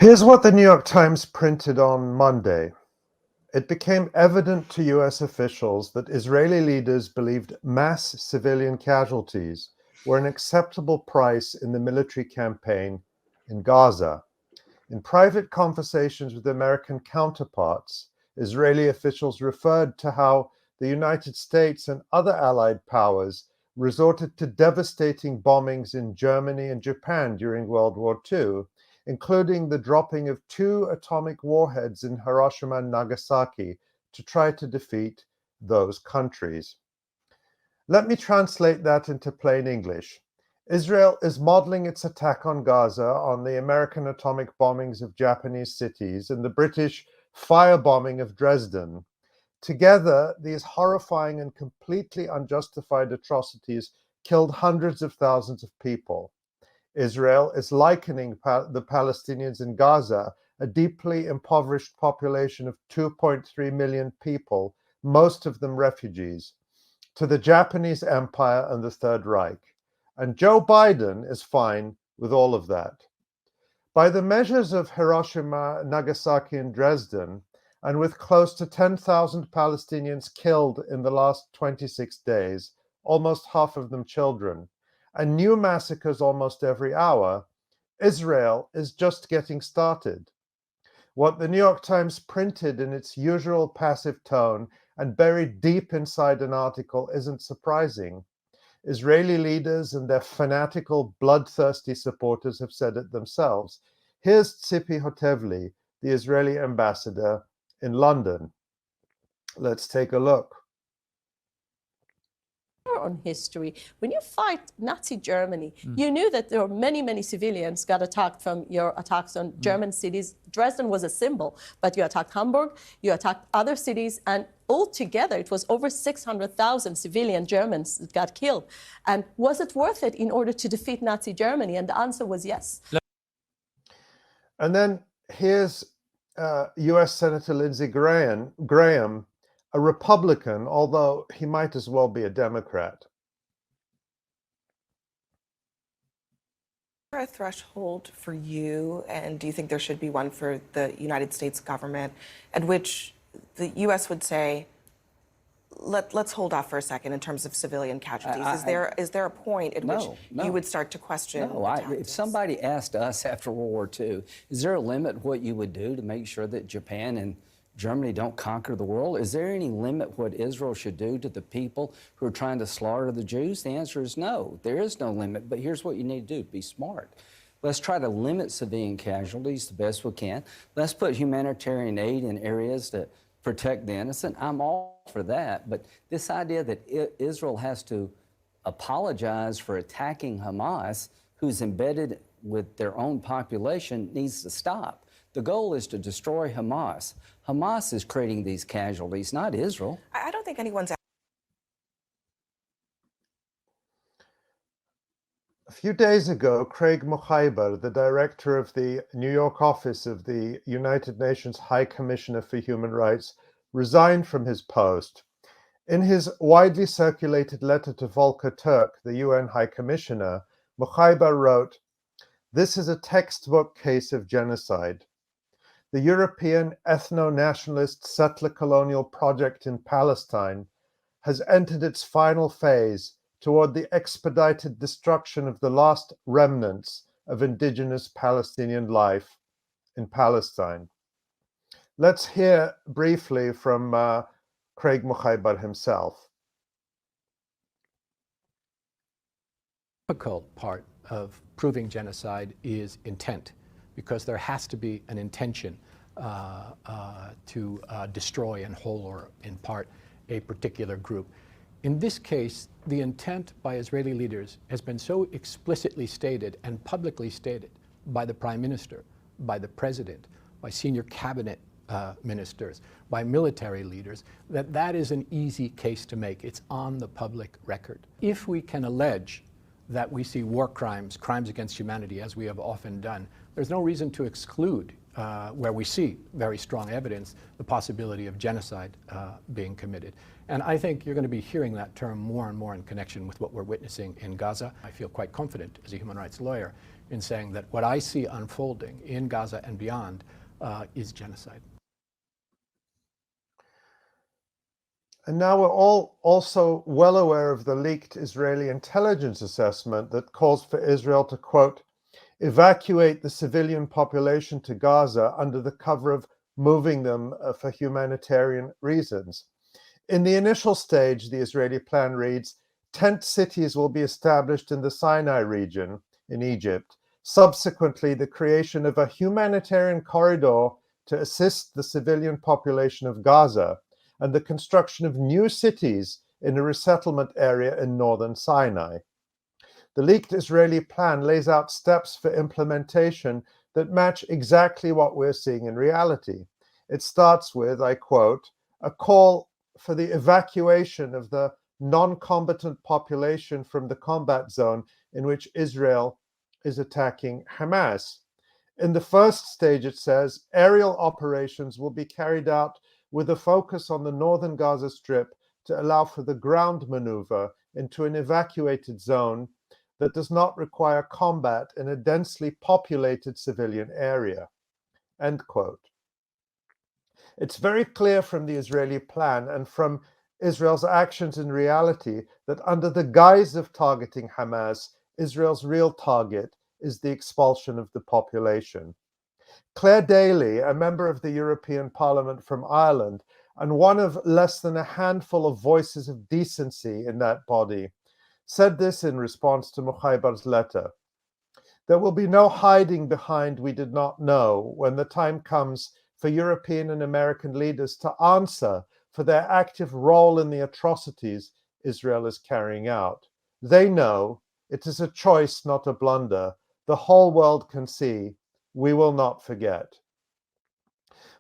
Here's what the New York Times printed on Monday. It became evident to US officials that Israeli leaders believed mass civilian casualties were an acceptable price in the military campaign in Gaza. In private conversations with American counterparts, Israeli officials referred to how the United States and other allied powers resorted to devastating bombings in Germany and Japan during World War II, including the dropping of 2 atomic warheads in Hiroshima and Nagasaki to try to defeat those countries. Let me translate that into plain English. Israel is modeling its attack on Gaza on the American atomic bombings of Japanese cities and the British firebombing of Dresden. Together, these horrifying and completely unjustified atrocities killed hundreds of thousands of people. Israel is likening the Palestinians in Gaza, a deeply impoverished population of 2.3 million people, most of them refugees, to the Japanese Empire and the Third Reich. And Joe Biden is fine with all of that. By the measures of Hiroshima, Nagasaki, and Dresden, and with close to 10,000 Palestinians killed in the last 26 days, almost half of them children, and new massacres almost every hour, Israel is just getting started. What the New York Times printed in its usual passive tone and buried deep inside an article isn't surprising. Israeli leaders and their fanatical, bloodthirsty supporters have said it themselves. Here's 𝐓𝐶 𝐄𝐥𝐿, the Israeli ambassador in London. Let's take a look. On history, when you fight Nazi Germany, you knew that there were many, many civilians got attacked from your attacks on German cities. Dresden was a symbol, but you attacked Hamburg, you attacked other cities, and altogether it was over 600,000 civilian Germans that got killed. And was it worth it in order to defeat Nazi Germany? And the answer was yes. And then here's US Senator Lindsey Graham, a Republican, although he might as well be a Democrat. A threshold for you, and do you think there should be one for the United States government, at which the U.S. would say, let's hold off for a second in terms of civilian casualties? Is there a point at which you would start to question? If somebody asked us after World War II, is there a limit what you would do to make sure that Japan and Germany don't conquer the world? Is there any limit what Israel should do to the people who are trying to slaughter the Jews? The answer is no. There is no limit, but here's what you need to do. Be smart. Let's try to limit civilian casualties the best we can. Let's put humanitarian aid in areas to protect the innocent. I'm all for that, but this idea that Israel has to apologize for attacking Hamas, who's embedded with their own population, needs to stop. The goal is to destroy Hamas. Hamas is creating these casualties, not Israel. I don't think anyone's... A few days ago, Craig Mokheiber, the director of the New York office of the United Nations High Commissioner for Human Rights, resigned from his post. In his widely circulated letter to Volker Turk, the UN High Commissioner, Mokheiber wrote, "This is a textbook case of genocide. The European ethno-nationalist settler colonial project in Palestine has entered its final phase toward the expedited destruction of the last remnants of indigenous Palestinian life in Palestine." Let's hear briefly from Craig Mokheiber himself. The difficult part of proving genocide is intent, because there has to be an intention to destroy in whole or in part a particular group. In this case, the intent by Israeli leaders has been so explicitly stated and publicly stated by the Prime Minister, by the President, by senior cabinet ministers, by military leaders, that is an easy case to make. It's on the public record. If we can allege that we see war crimes, crimes against humanity, as we have often done, there's no reason to exclude, where we see very strong evidence, the possibility of genocide being committed. And I think you're going to be hearing that term more and more in connection with what we're witnessing in Gaza. I feel quite confident as a human rights lawyer in saying that what I see unfolding in Gaza and beyond is genocide. And now we're all also well aware of the leaked Israeli intelligence assessment that calls for Israel to, quote, evacuate the civilian population to Gaza under the cover of moving them for humanitarian reasons. In the initial stage, the Israeli plan reads, tent cities will be established in the Sinai region in Egypt. Subsequently, the creation of a humanitarian corridor to assist the civilian population of Gaza, and the construction of new cities in a resettlement area in northern Sinai. The leaked Israeli plan lays out steps for implementation that match exactly what we're seeing in reality. It starts with, I quote, a call for the evacuation of the non-combatant population from the combat zone in which Israel is attacking Hamas. In the first stage, it says, aerial operations will be carried out with a focus on the northern Gaza Strip to allow for the ground maneuver into an evacuated zone that does not require combat in a densely populated civilian area. End quote. It's very clear from the Israeli plan and from Israel's actions in reality that under the guise of targeting Hamas, Israel's real target is the expulsion of the population. Claire Daly, a member of the European Parliament from Ireland, and one of less than a handful of voices of decency in that body, said this in response to Mukhaibar's letter. There will be no hiding behind we did not know when the time comes for European and American leaders to answer for their active role in the atrocities Israel is carrying out. They know it is a choice, not a blunder. The whole world can see. We will not forget.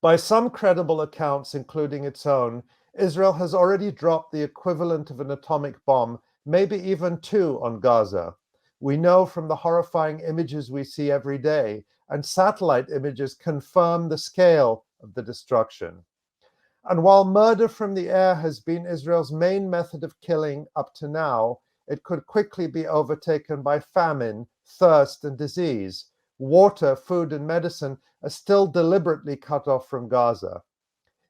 By some credible accounts, including its own, Israel has already dropped the equivalent of an atomic bomb, maybe even two, on Gaza. We know from the horrifying images we see every day, and satellite images confirm the scale of the destruction. And while murder from the air has been Israel's main method of killing up to now, it could quickly be overtaken by famine, thirst, and disease. Water, food, and medicine are still deliberately cut off from Gaza.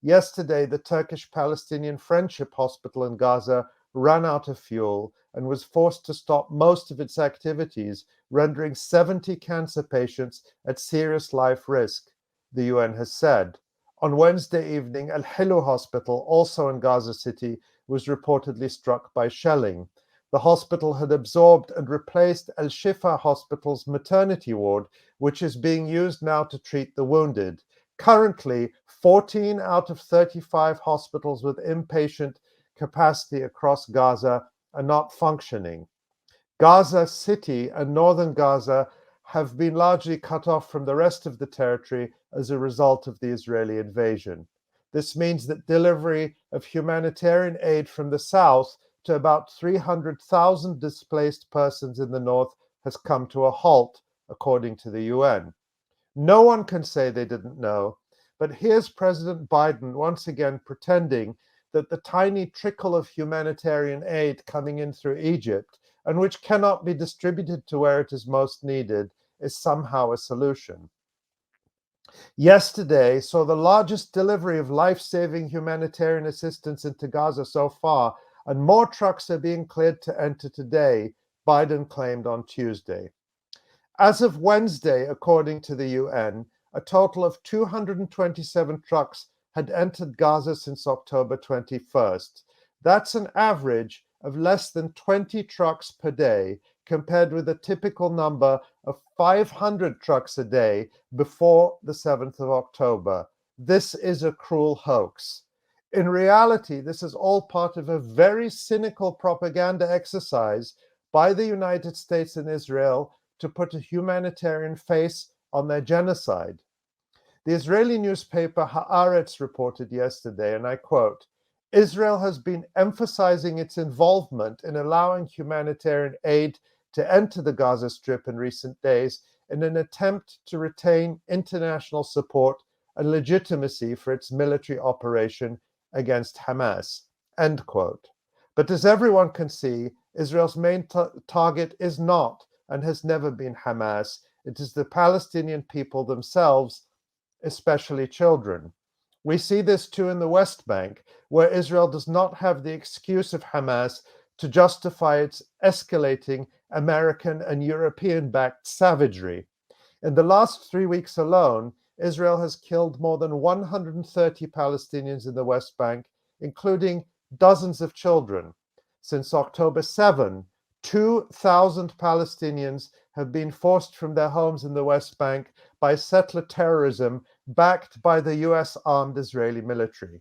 Yesterday, the Turkish-Palestinian Friendship Hospital in Gaza ran out of fuel and was forced to stop most of its activities, rendering 70 cancer patients at serious life risk, the UN has said. On Wednesday evening, Al-Hillu Hospital, also in Gaza City, was reportedly struck by shelling. The hospital had absorbed and replaced Al-Shifa Hospital's maternity ward, which is being used now to treat the wounded. Currently, 14 out of 35 hospitals with inpatient capacity across Gaza are not functioning. Gaza City and northern Gaza have been largely cut off from the rest of the territory as a result of the Israeli invasion. This means that delivery of humanitarian aid from the south to about 300,000 displaced persons in the north has come to a halt, according to the UN. No one can say they didn't know, but here's President Biden once again pretending that the tiny trickle of humanitarian aid coming in through Egypt, and which cannot be distributed to where it is most needed, is somehow a solution. Yesterday saw the largest delivery of life-saving humanitarian assistance into Gaza so far, and more trucks are being cleared to enter today, Biden claimed on Tuesday. As of Wednesday, according to the UN, a total of 227 trucks had entered Gaza since October 21st. That's an average of less than 20 trucks per day, compared with a typical number of 500 trucks a day before the 7th of October. This is a cruel hoax. In reality, this is all part of a very cynical propaganda exercise by the United States and Israel to put a humanitarian face on their genocide. The Israeli newspaper Haaretz reported yesterday, and I quote, Israel has been emphasizing its involvement in allowing humanitarian aid to enter the Gaza Strip in recent days in an attempt to retain international support and legitimacy for its military operation against Hamas, end quote. But as everyone can see, Israel's main target is not and has never been Hamas. it is the Palestinian people themselves, especially children. We see this too in the West Bank, where Israel does not have the excuse of Hamas to justify its escalating American and European-backed savagery. In the last 3 weeks alone, Israel has killed more than 130 Palestinians in the West Bank, including dozens of children. Since October 7, 2,000 Palestinians have been forced from their homes in the West Bank by settler terrorism backed by the US armed Israeli military.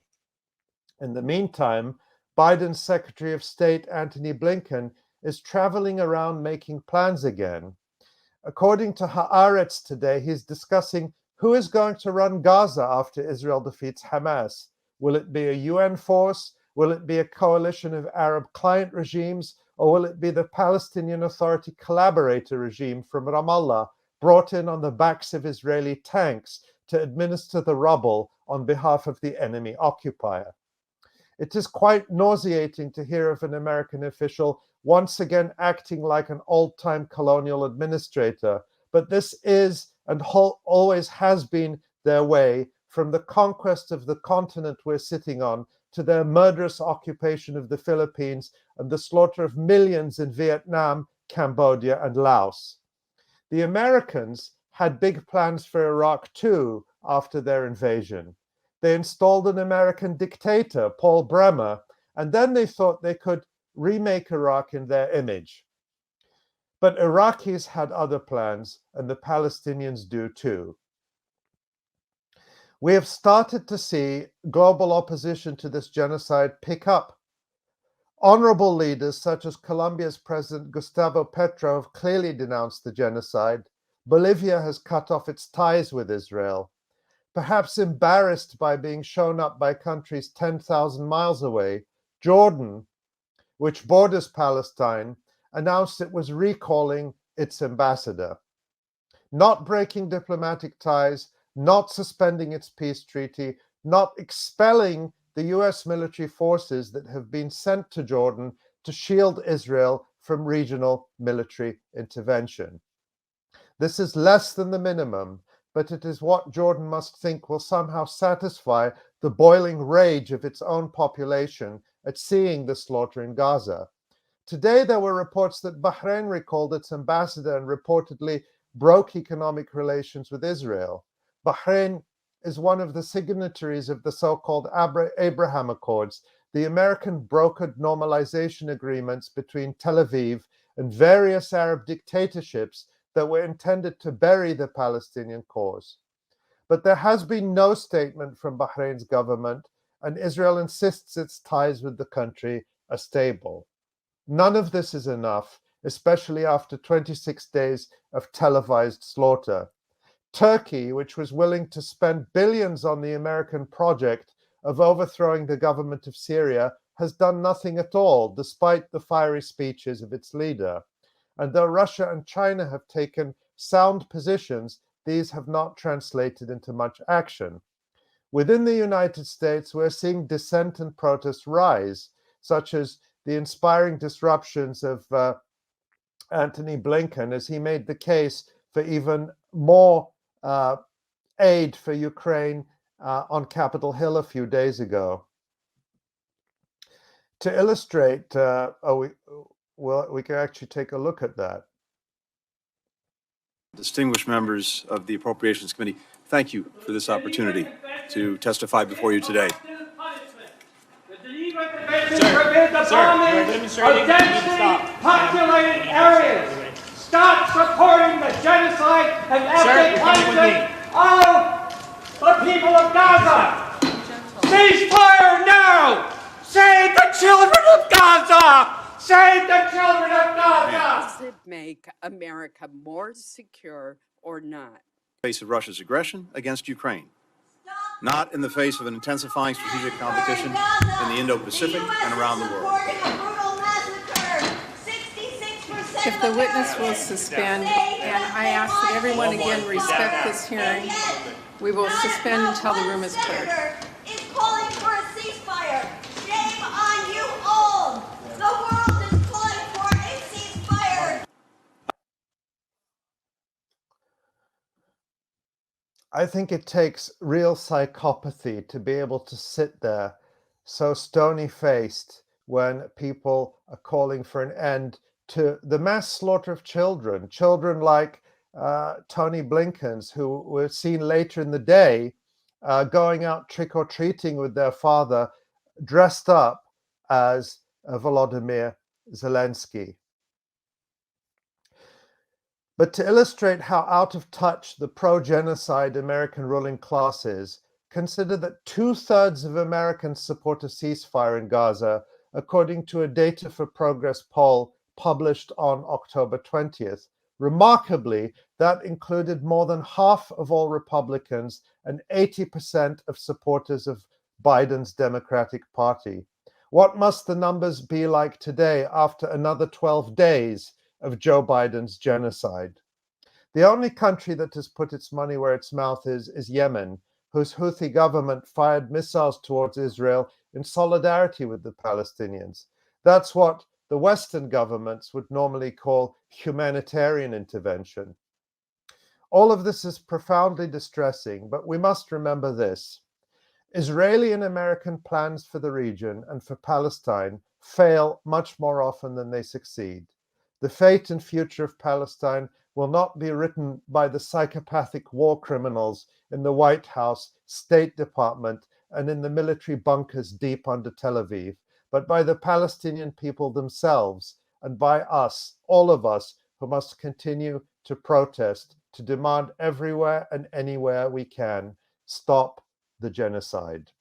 In the meantime, Biden's Secretary of State Antony Blinken is traveling around making plans again. According to Haaretz today, he's discussing who is going to run Gaza after Israel defeats Hamas. Will it be a UN force? Will it be a coalition of Arab client regimes? Or will it be the Palestinian Authority collaborator regime from Ramallah, brought in on the backs of Israeli tanks to administer the rubble on behalf of the enemy occupier? It is quite nauseating to hear of an American official once again acting like an old-time colonial administrator, but this is and always has been their way, from the conquest of the continent we're sitting on to their murderous occupation of the Philippines and the slaughter of millions in Vietnam, Cambodia, and Laos. The Americans had big plans for Iraq too after their invasion. They installed an American dictator, Paul Bremer, and then they thought they could remake Iraq in their image. But Iraqis had other plans, and the Palestinians do too. We have started to see global opposition to this genocide pick up. Honorable leaders such as Colombia's President Gustavo Petro have clearly denounced the genocide. Bolivia has cut off its ties with Israel. Perhaps embarrassed by being shown up by countries 10,000 miles away, Jordan, which borders Palestine, announced it was recalling its ambassador. Not breaking diplomatic ties, not suspending its peace treaty, not expelling the US military forces that have been sent to Jordan to shield Israel from regional military intervention. This is less than the minimum, but it is what Jordan must think will somehow satisfy the boiling rage of its own population at seeing the slaughter in Gaza. Today, there were reports that Bahrain recalled its ambassador and reportedly broke economic relations with Israel. Bahrain is one of the signatories of the so-called Abraham Accords, the American brokered normalization agreements between Tel Aviv and various Arab dictatorships that were intended to bury the Palestinian cause. But there has been no statement from Bahrain's government, and Israel insists its ties with the country are stable. None of this is enough, especially after 26 days of televised slaughter. Turkey, which was willing to spend billions on the American project of overthrowing the government of Syria, has done nothing at all, despite the fiery speeches of its leader. And though Russia and China have taken sound positions, these have not translated into much action. Within the United States, we're seeing dissent and protest rise, such as the inspiring disruptions of Antony Blinken as he made the case for even more aid for Ukraine on Capitol Hill a few days ago. To illustrate, we can actually take a look at that. Distinguished members of the Appropriations Committee, thank you for this opportunity to testify before you today. Populated areas. Stop supporting the genocide and ethnic cleansing of the people of Gaza. Cease fire now. Save the children of Gaza. Save the children of Gaza. Does it make America more secure or not? In the face of Russia's aggression against Ukraine, not in the face of an intensifying strategic competition in the Indo-Pacific and around the world. If the witness will suspend, and I ask that everyone again respect this hearing, we will suspend until the room is cleared. Is calling for a ceasefire. Shame on you all. The world is calling for a ceasefire. I think it takes real psychopathy to be able to sit there so stony-faced when people are calling for an end to the mass slaughter of children, children like Tony Blinken's, who were seen later in the day going out trick-or-treating with their father, dressed up as Volodymyr Zelensky. But to illustrate how out of touch the pro-genocide American ruling class is, consider that 2/3 of Americans support a ceasefire in Gaza, according to a Data for Progress poll published on October 20th. Remarkably, that included more than half of all Republicans and 80% of supporters of Biden's Democratic Party. What must the numbers be like today after another 12 days of Joe Biden's genocide? The only country that has put its money where its mouth is Yemen, whose Houthi government fired missiles towards Israel in solidarity with the Palestinians. That's what the Western governments would normally call humanitarian intervention. All of this is profoundly distressing, but we must remember this. Israeli and American plans for the region and for Palestine fail much more often than they succeed. The fate and future of Palestine will not be written by the psychopathic war criminals in the White House, State Department, and in the military bunkers deep under Tel Aviv, but by the Palestinian people themselves and by us, all of us, who must continue to protest, to demand everywhere and anywhere we can, stop the genocide.